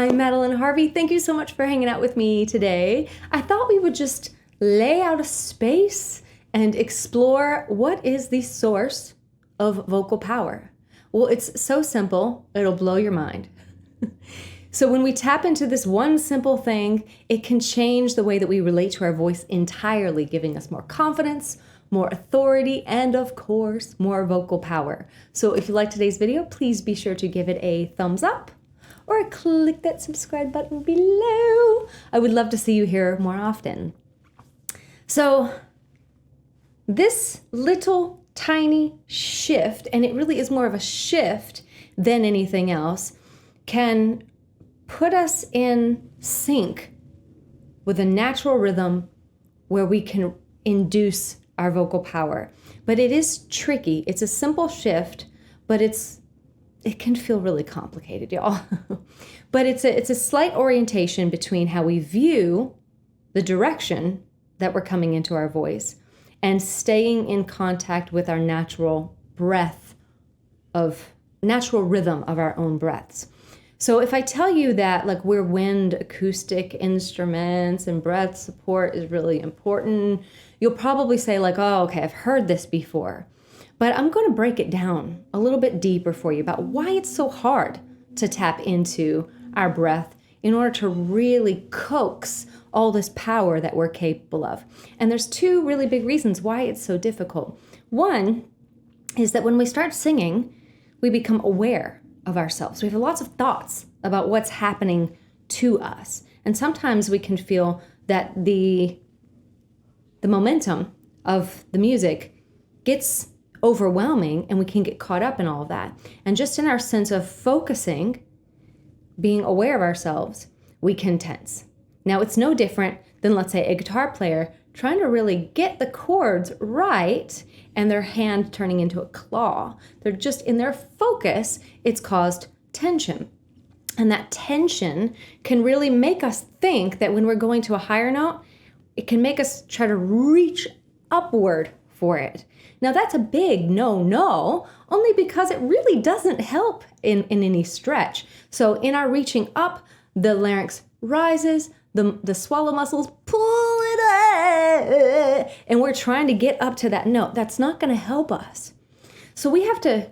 I'm Madeleine Harvey. Thank you so much for hanging out with me today. I thought we would just lay out a space and explore what is the source of vocal power. Well, it's so simple, it'll blow your mind. So when we tap into this one simple thing, it can change the way that we relate to our voice entirely, giving us more confidence, more authority, and of course, more vocal power. So if you like today's video, please be sure to give it a thumbs up or click that subscribe button below. I would love to see you here more often. So this little tiny shift, and it really is more of a shift than anything else, can put us in sync with a natural rhythm where we can induce our vocal power. But it is tricky. It's a simple shift, but it can feel really complicated, y'all. But it's a slight orientation between how we view the direction that we're coming into our voice and staying in contact with our natural rhythm of our own breaths. So if I tell you that like we're wind acoustic instruments and breath support is really important, you'll probably say like, oh, okay, I've heard this before. But I'm going to break it down a little bit deeper for you about why it's so hard to tap into our breath in order to really coax all this power that we're capable of. And there's two really big reasons why it's so difficult. One is that when we start singing, we become aware of ourselves. We have lots of thoughts about what's happening to us. And sometimes we can feel that the momentum of the music gets overwhelming and we can get caught up in all of that. And just in our sense of focusing, being aware of ourselves, we can tense. Now, it's no different than, let's say, a guitar player trying to really get the chords right and their hand turning into a claw. They're just in their focus, it's caused tension. And that tension can really make us think that when we're going to a higher note, it can make us try to reach upward for it. Now that's a big no, only because it really doesn't help in any stretch. So in our reaching up, the larynx rises, the swallow muscles pull it up, and we're trying to get up to that note. That's not going to help us. So we have to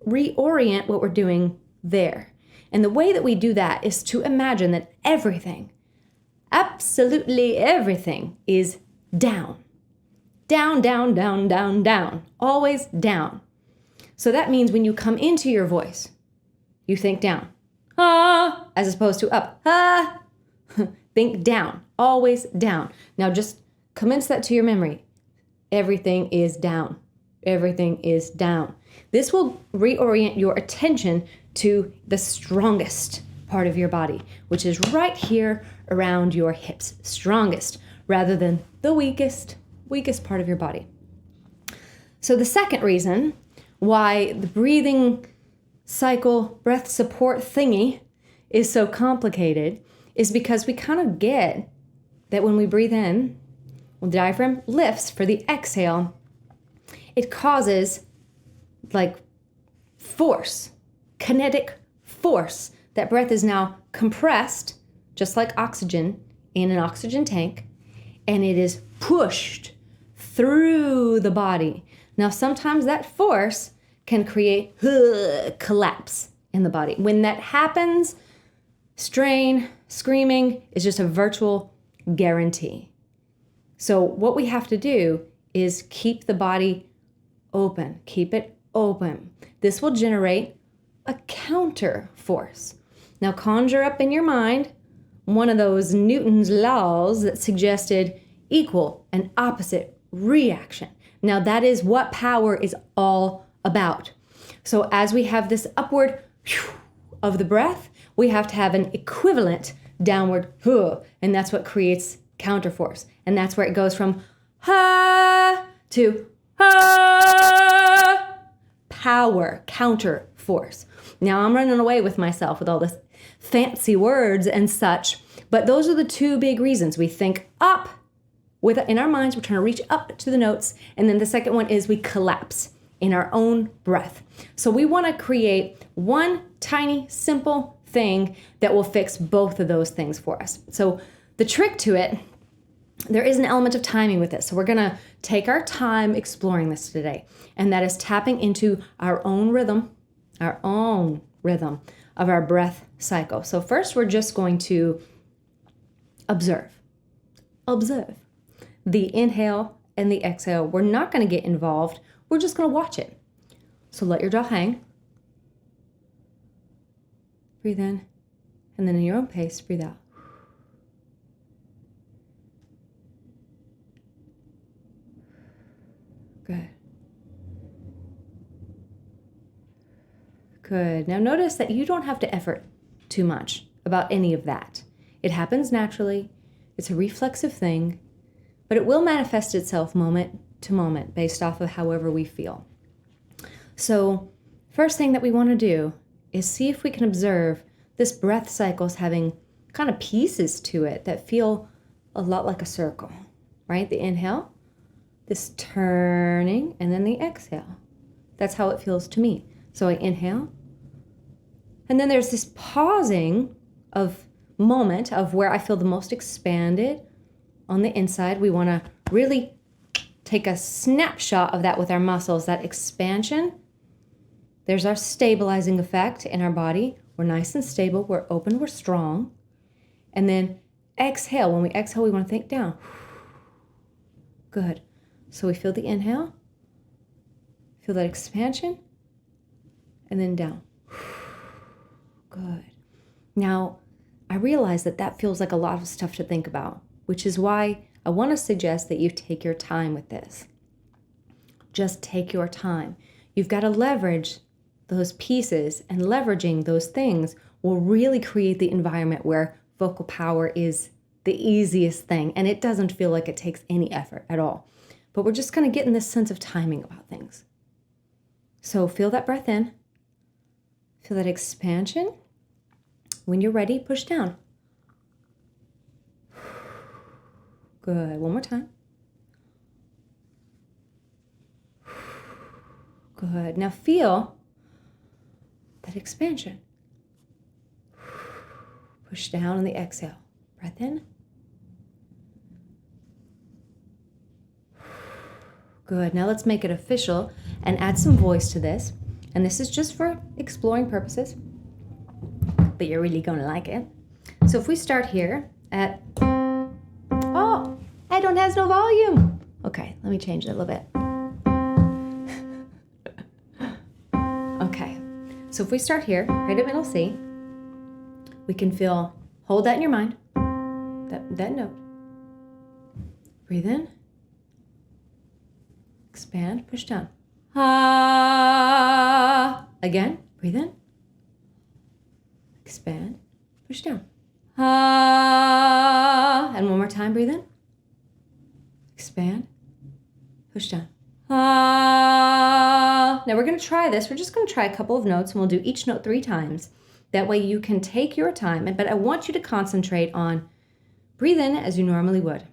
reorient what we're doing there. And the way that we do that is to imagine that everything, absolutely everything, is down. Down, down, down, down, down. Always down. So that means when you come into your voice, you think down. Ah, as opposed to up. Ah. Think down. Always down. Now just commence that to your memory. Everything is down. Everything is down. This will reorient your attention to the strongest part of your body, which is right here around your hips. Strongest rather than the weakest part of your body. So the second reason why the breathing cycle breath support thingy is so complicated is because we kind of get that when we breathe in, when the diaphragm lifts for the exhale, it causes like force, kinetic force. That breath is now compressed, just like oxygen in an oxygen tank, and it is pushed through the body. Now, sometimes that force can create collapse in the body. When that happens, strain, screaming is just a virtual guarantee. So what we have to do is keep the body open, keep it open. This will generate a counter force. Now conjure up in your mind one of those Newton's laws that suggested equal and opposite reaction. Now that is what power is all about. So as we have this upward of the breath, we have to have an equivalent downward, and that's what creates counterforce. And that's where it goes from ha to ha. Power, counterforce. Now I'm running away with myself with all this fancy words and such, but those are the two big reasons. We think up in our minds, we're trying to reach up to the notes, and then the second one is we collapse in our own breath. So we want to create one tiny, simple thing that will fix both of those things for us. So the trick to it, there is an element of timing with this. So we're going to take our time exploring this today. And that is tapping into our own rhythm of our breath cycle. So first, we're just going to observe the inhale and the exhale. We're not going to get involved. We're just going to watch it. So let your jaw hang. Breathe in. And then in your own pace, breathe out. Good. Good. Now notice that you don't have to effort too much about any of that. It happens naturally. It's a reflexive thing, but it will manifest itself moment to moment based off of however we feel. So first thing that we want to do is see if we can observe this breath cycle's having kind of pieces to it that feel a lot like a circle, right? The inhale, this turning, and then the exhale. That's how it feels to me. So I inhale, and then there's this pausing of moment of where I feel the most expanded on the inside. We want to really take a snapshot of that with our muscles, that expansion. There's our stabilizing effect in our body. We're nice and stable, we're open, we're strong. And then exhale. When we exhale, we want to think down. Good. So we feel the inhale, feel that expansion, and then down. Good. Now, I realize that that feels like a lot of stuff to think about, which is why I want to suggest that you take your time with this. Just take your time. You've got to leverage those pieces, and leveraging those things will really create the environment where vocal power is the easiest thing, and it doesn't feel like it takes any effort at all. But we're just going to get in this sense of timing about things. So feel that breath in. Feel that expansion. When you're ready, push down. Good. One more time. Good. Now feel that expansion. Push down on the exhale. Breath in. Good. Now let's make it official and add some voice to this. And this is just for exploring purposes, but you're really going to like it. So if we start here at, oh, I don't have no volume. Okay, let me change it a little bit. Okay, so if we start here, right at middle C, we can feel, hold that in your mind, that note. Breathe in. Expand, push down. Ah. Again, breathe in. Expand, push down. Ah. And one more time, breathe in. Expand, push down. Ah. Now we're going to try this. We're just going to try a couple of notes, and we'll do each note 3 times. That way you can take your time, but I want you to concentrate on breathe in as you normally would.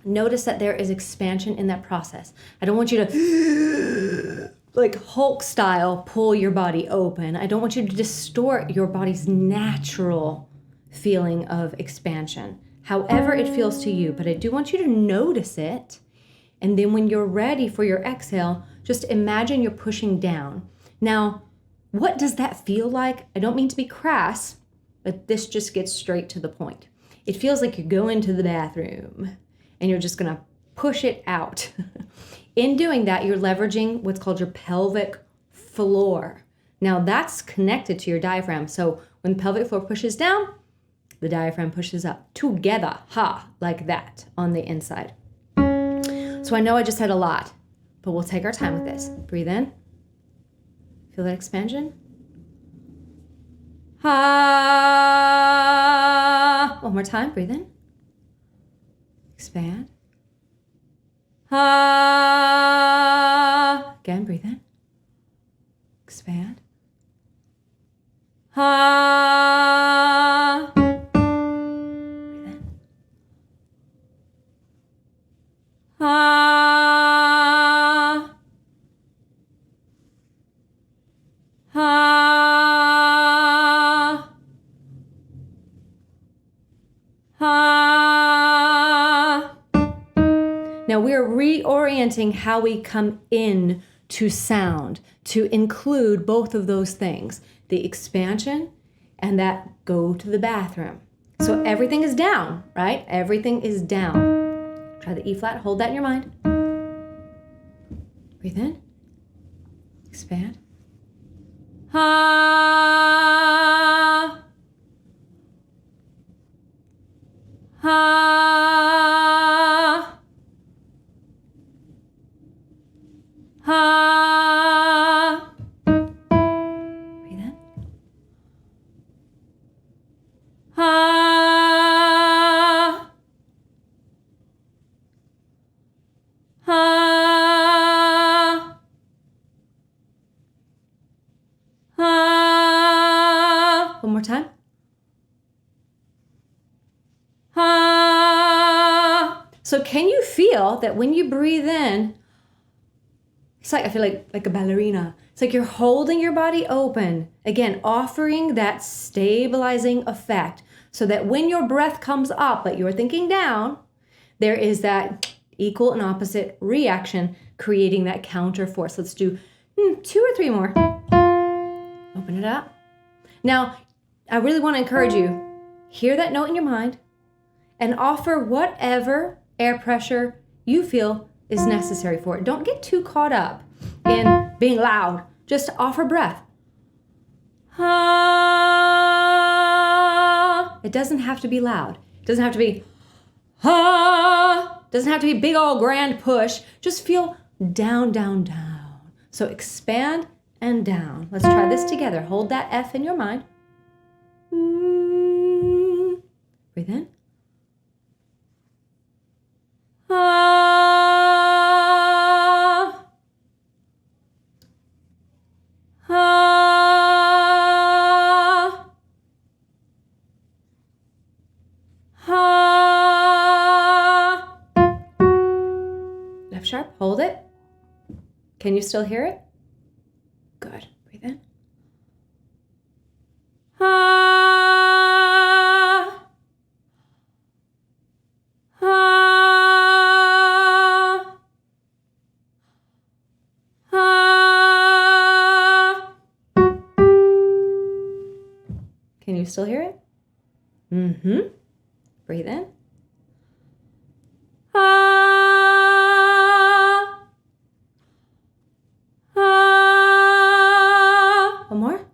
Notice that there is expansion in that process. I don't want you to, like Hulk style, pull your body open. I don't want you to distort your body's natural feeling of expansion, however it feels to you. But I do want you to notice it. And then when you're ready for your exhale, just imagine you're pushing down. Now, what does that feel like? I don't mean to be crass, but this just gets straight to the point. It feels like you're going to the bathroom and you're just gonna push it out. In doing that, you're leveraging what's called your pelvic floor. Now that's connected to your diaphragm. So when the pelvic floor pushes down, the diaphragm pushes up together, like that on the inside. So I know I just said a lot, but we'll take our time with this. Breathe in. Feel that expansion. Ha. One more time. Breathe in. Expand. Ha. Again, breathe in. Expand. Ha. Breathe in. Ha. Ha. Ha. Now we're reorienting how we come in to sound to include both of those things, the expansion and that go to the bathroom. So everything is down, right? Everything is down. Try the E flat, hold that in your mind. Breathe in, expand. Ha. Ha. Ha. Breathe in. Ha. Ha. Ha. One more time. Ha. So can you feel that when you breathe in, it's like, I feel like a ballerina. It's like you're holding your body open. Again, offering that stabilizing effect so that when your breath comes up, but you're thinking down, there is that equal and opposite reaction, creating that counter force. Let's do 2 or 3 more. Open it up. Now, I really want to encourage you, hear that note in your mind and offer whatever air pressure you feel is necessary for it. Don't get too caught up in being loud. Just offer breath. Ha. It doesn't have to be loud. It doesn't have to be ha. It doesn't have to be big old grand push. Just feel down, down, down. So expand and down. Let's try this together. Hold that F in your mind. Breathe in. Ha. Ha. Ha. F sharp, hold it. Can you still hear it? Good. Breathe in. Ha. Can you still hear it? Breathe in. Ah. Ah. One more.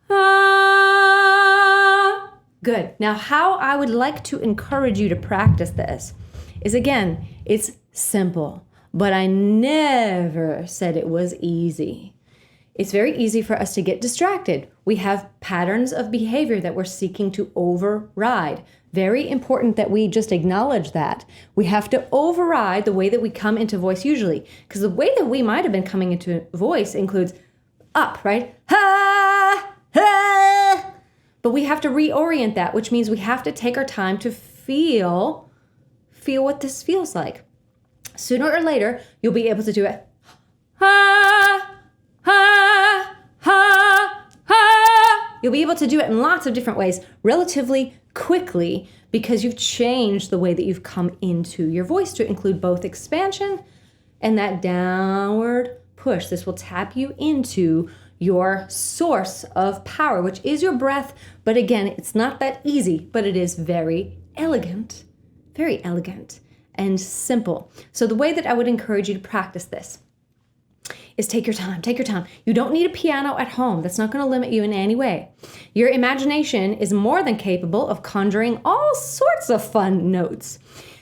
Ah. Good. Now, how I would like to encourage you to practice this is, again, it's simple, but I never said it was easy. It's very easy for us to get distracted. We have patterns of behavior that we're seeking to override. Very important that we just acknowledge that. We have to override the way that we come into voice usually, because the way that we might have been coming into voice includes up, right? Ha! Ha! But we have to reorient that, which means we have to take our time to feel what this feels like. Sooner or later, you'll be able to do it. Ha! Ha, ha, ha. You'll be able to do it in lots of different ways relatively quickly because you've changed the way that you've come into your voice to include both expansion and that downward push. This will tap you into your source of power, which is your breath. But again, it's not that easy, but it is very elegant and simple. So the way that I would encourage you to practice this is take your time. You don't need a piano at home. That's not going to limit you in any way. Your imagination is more than capable of conjuring all sorts of fun notes.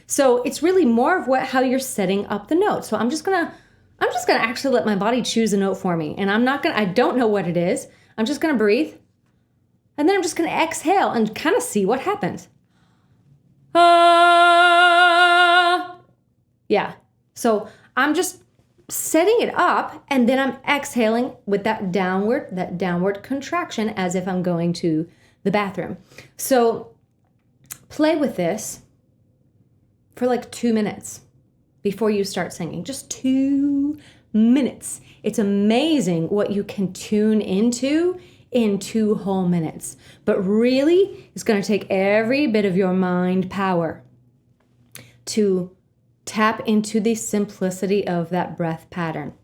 So it's really more of how you're setting up the notes. So I'm just gonna actually let my body choose a note for me. And I don't know what it is. I'm just gonna breathe. And then I'm just gonna exhale and kind of see what happens. Yeah. So I'm just setting it up, and then I'm exhaling with that downward contraction as if I'm going to the bathroom. So play with this for like 2 minutes before you start singing. Just 2 minutes. It's amazing what you can tune into in 2 whole minutes. But really, it's going to take every bit of your mind power to tap into the simplicity of that breath pattern.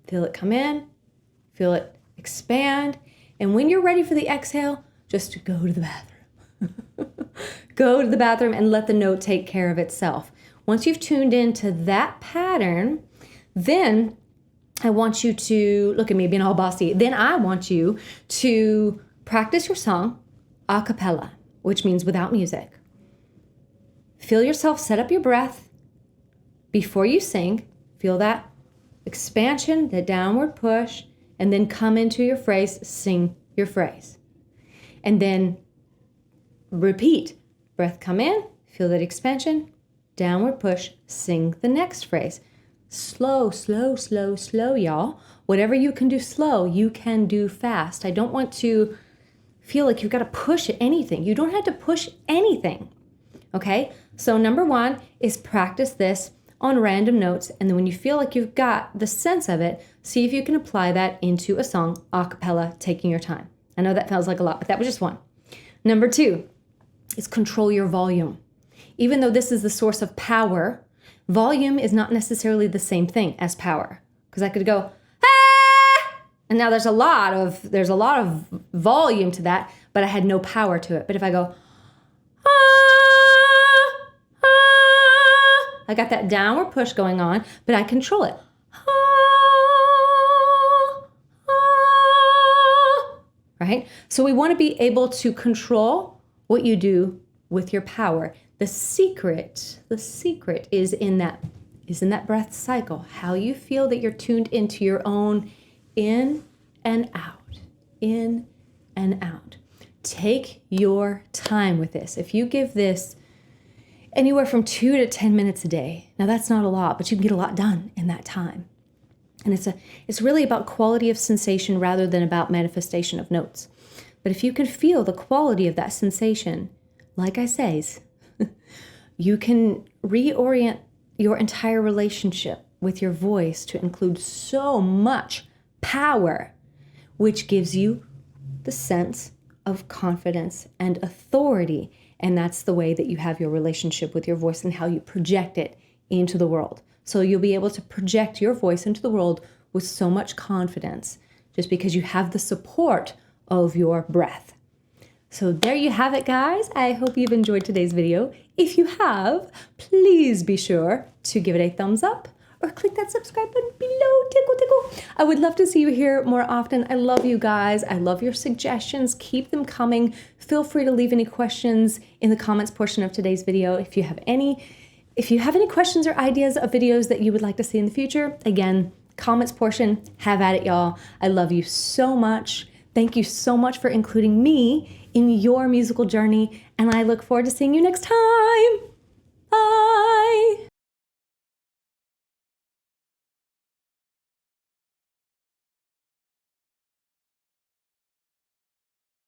Feel it come in, feel it expand, and when you're ready for the exhale, just go to the bathroom. Go to the bathroom and let the note take care of itself. Once you've tuned into that pattern, then I want you to, look at me being all bossy, then I want you to practice your song a cappella, which means without music. Feel yourself set up your breath before you sing. Feel that expansion, the downward push, and then come into your phrase, sing your phrase. And then repeat. Breath come in, feel that expansion, downward push, sing the next phrase. Slow, slow, slow, slow, y'all. Whatever you can do slow, you can do fast. I don't want to feel like you've got to push anything. You don't have to push anything. Okay? So number 1 is practice this on random notes, and then when you feel like you've got the sense of it, see if you can apply that into a song a cappella, taking your time. I know that feels like a lot, but that was just 1. Number 2 is control your volume. Even though this is the source of power, volume is not necessarily the same thing as power. Because I could go, ah! And now there's a lot of volume to that, but I had no power to it. But if I go, I got that downward push going on, but I control it. Right? So we want to be able to control what you do with your power. The secret is in that breath cycle. How you feel that you're tuned into your own in and out, in and out. Take your time with this. If you give this anywhere from 2 to 10 minutes a day. Now that's not a lot, but you can get a lot done in that time. And it's really about quality of sensation rather than about manifestation of notes. But if you can feel the quality of that sensation, like I say, you can reorient your entire relationship with your voice to include so much power, which gives you the sense of confidence and authority. And that's the way that you have your relationship with your voice and how you project it into the world. So you'll be able to project your voice into the world with so much confidence just because you have the support of your breath. So there you have it, guys. I hope you've enjoyed today's video. If you have, please be sure to give it a thumbs up or click that subscribe button below. Tickle, tickle. I would love to see you here more often. I love you guys. I love your suggestions. Keep them coming. Feel free to leave any questions in the comments portion of today's video. If you have any questions or ideas of videos that you would like to see in the future, again, comments portion, have at it, y'all. I love you so much. Thank you so much for including me in your musical journey, and I look forward to seeing you next time. Bye.